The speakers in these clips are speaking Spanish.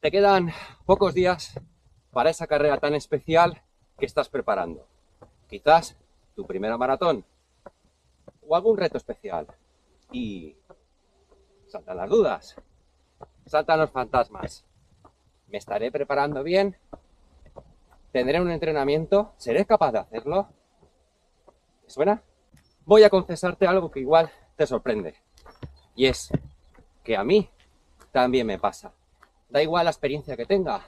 Te quedan pocos días para esa carrera tan especial que estás preparando. Quizás tu primera maratón o algún reto especial. Y saltan las dudas, saltan los fantasmas. ¿Me estaré preparando bien? ¿Tendré un entrenamiento? ¿Seré capaz de hacerlo? ¿Te suena? Voy a confesarte algo que igual te sorprende. Y es que a mí también me pasa. Da igual la experiencia que tenga,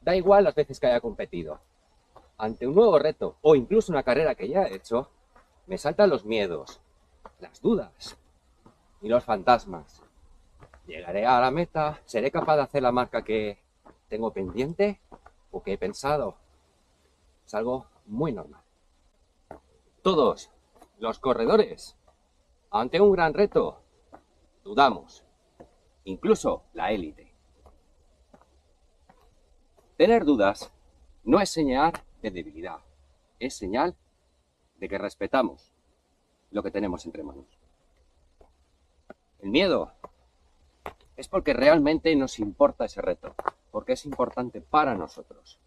da igual las veces que haya competido. Ante un nuevo reto o incluso una carrera que ya he hecho, me saltan los miedos, las dudas y los fantasmas. ¿Llegaré a la meta? ¿Seré capaz de hacer la marca que tengo pendiente o que he pensado? Es algo muy normal. Todos los corredores, ante un gran reto, dudamos, incluso la élite. Tener dudas no es señal de debilidad, es señal de que respetamos lo que tenemos entre manos. El miedo es porque realmente nos importa ese reto, porque es importante para nosotros.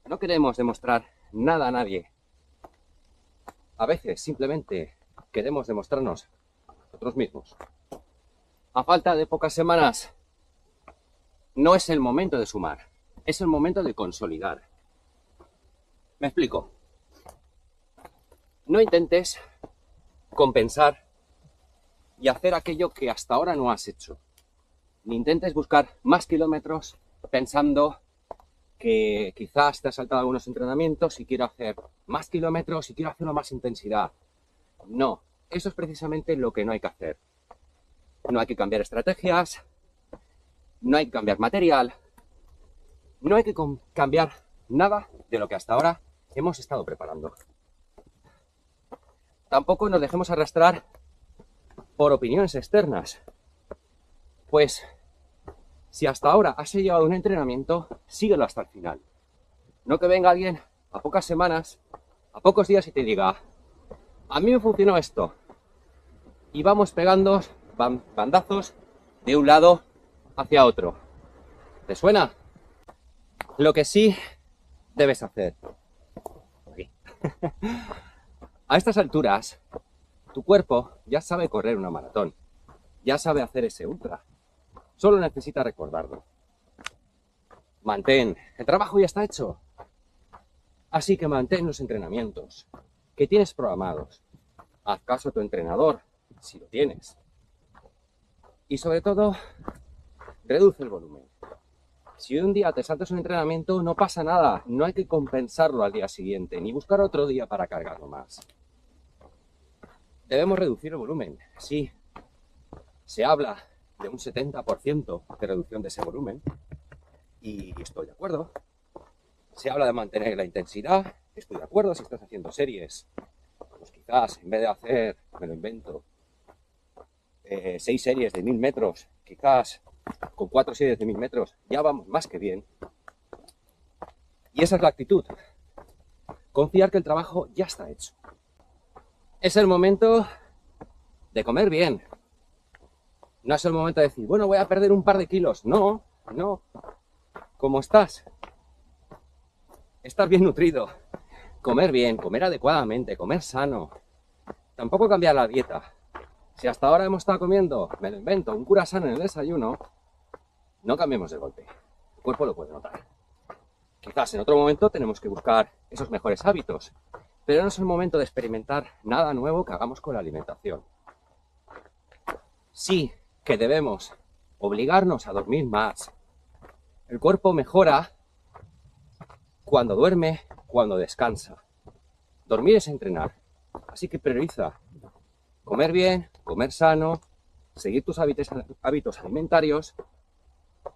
No queremos demostrar nada a nadie. A veces simplemente queremos demostrarnos a nosotros mismos. A falta de pocas semanas, no es el momento de sumar, es el momento de consolidar. Me explico. No intentes compensar y hacer aquello que hasta ahora no has hecho. Ni intentes buscar más kilómetros pensando que quizás te has saltado algunos entrenamientos y quiero hacer más kilómetros y quiero hacerlo más intensidad. No, eso es precisamente lo que no hay que hacer. No hay que cambiar estrategias, no hay que cambiar material, no hay que cambiar nada de lo que hasta ahora hemos estado preparando. Tampoco nos dejemos arrastrar por opiniones externas. Pues si hasta ahora has llevado un entrenamiento, síguelo hasta el final. No que venga alguien a pocas semanas, a pocos días y te diga, a mí me funcionó esto. Y vamos pegando bandazos de un lado hacia otro. ¿Te suena? Lo que sí debes hacer. A estas alturas, tu cuerpo ya sabe correr una maratón. Ya sabe hacer ese ultra. Solo necesita recordarlo. Mantén. El trabajo ya está hecho. Así que mantén los entrenamientos que tienes programados. Haz caso a tu entrenador, si lo tienes. Y sobre todo, reduce el volumen. Si un día te saltas un entrenamiento, no pasa nada. No hay que compensarlo al día siguiente, ni buscar otro día para cargarlo más. Debemos reducir el volumen. Sí, se habla de un 70% de reducción de ese volumen. Y estoy de acuerdo. Se habla de mantener la intensidad. Estoy de acuerdo si estás haciendo series. Pues quizás en vez de hacer, me lo invento, 6 series de 1000 metros, quizás con 4 series de 1000 metros ya vamos más que bien. Y esa es la actitud. Confiar que el trabajo ya está hecho. Es el momento de comer bien. No es el momento de decir, bueno, voy a perder un par de kilos. No, no. ¿Cómo estás? Estás bien nutrido. Comer bien, comer adecuadamente, comer sano. Tampoco cambiar la dieta. Si hasta ahora hemos estado comiendo, me lo invento, un curasán en el desayuno, no cambiemos de golpe. El cuerpo lo puede notar. Quizás en otro momento tenemos que buscar esos mejores hábitos, pero no es el momento de experimentar nada nuevo que hagamos con la alimentación. Sí que debemos obligarnos a dormir más. El cuerpo mejora cuando duerme, cuando descansa. Dormir es entrenar, así que prioriza comer bien, comer sano, seguir tus hábitos alimentarios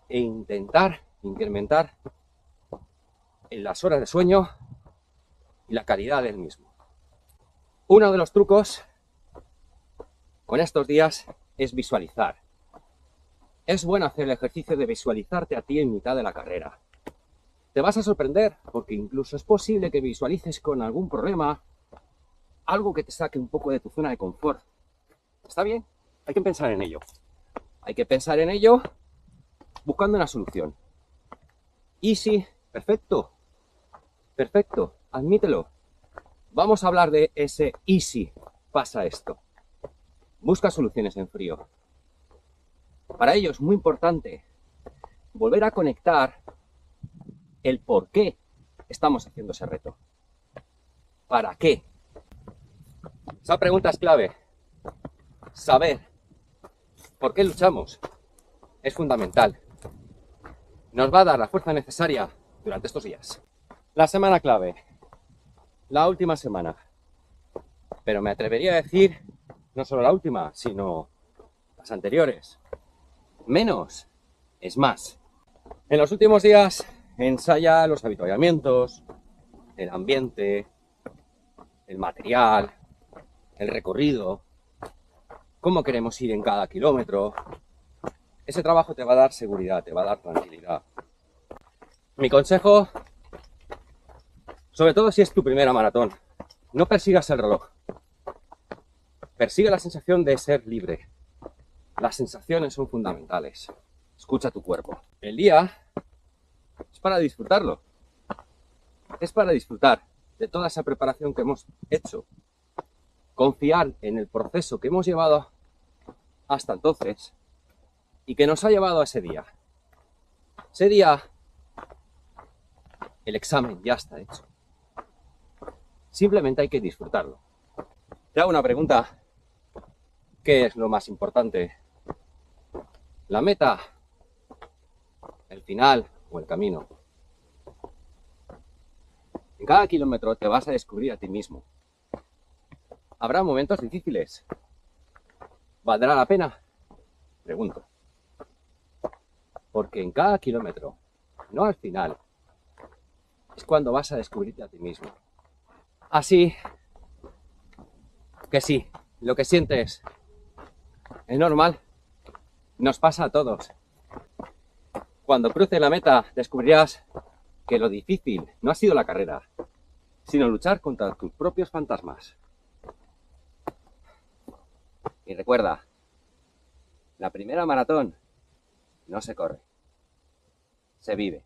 e intentar incrementar en las horas de sueño y la calidad del mismo. Uno de los trucos con estos días es visualizar. Es bueno hacer el ejercicio de visualizarte a ti en mitad de la carrera. Te vas a sorprender porque incluso es posible que visualices con algún problema, algo que te saque un poco de tu zona de confort. ¿Está bien? Hay que pensar en ello. Hay que pensar en ello buscando una solución. Easy, perfecto, perfecto, admítelo. Vamos a hablar de ese easy pasa esto. Busca soluciones en frío. Para ello es muy importante volver a conectar el por qué estamos haciendo ese reto. ¿Para qué? Esa pregunta es clave. Saber por qué luchamos es fundamental. Nos va a dar la fuerza necesaria durante estos días. La semana clave. La última semana. Pero me atrevería a decir, no solo la última, sino las anteriores. Menos es más. En los últimos días ensaya los avituallamientos, el ambiente, el material, el recorrido, cómo queremos ir en cada kilómetro. Ese trabajo te va a dar seguridad, te va a dar tranquilidad. Mi consejo, sobre todo si es tu primera maratón, no persigas el reloj. Persigue la sensación de ser libre. Las sensaciones son fundamentales. Escucha tu cuerpo. El día es para disfrutarlo. Es para disfrutar de toda esa preparación que hemos hecho. Confiar en el proceso que hemos llevado hasta entonces y que nos ha llevado a ese día. Ese día, el examen ya está hecho. Simplemente hay que disfrutarlo. Te hago una pregunta. ¿Qué es lo más importante? ¿La meta, el final o el camino? En cada kilómetro te vas a descubrir a ti mismo. Habrá momentos difíciles. ¿Valdrá la pena? Pregunto. Porque en cada kilómetro, no al final, es cuando vas a descubrirte a ti mismo. Así que sí, lo que sientes es normal. Nos pasa a todos. Cuando cruces la meta, descubrirás que lo difícil no ha sido la carrera, sino luchar contra tus propios fantasmas. Y recuerda, la primera maratón no se corre, se vive.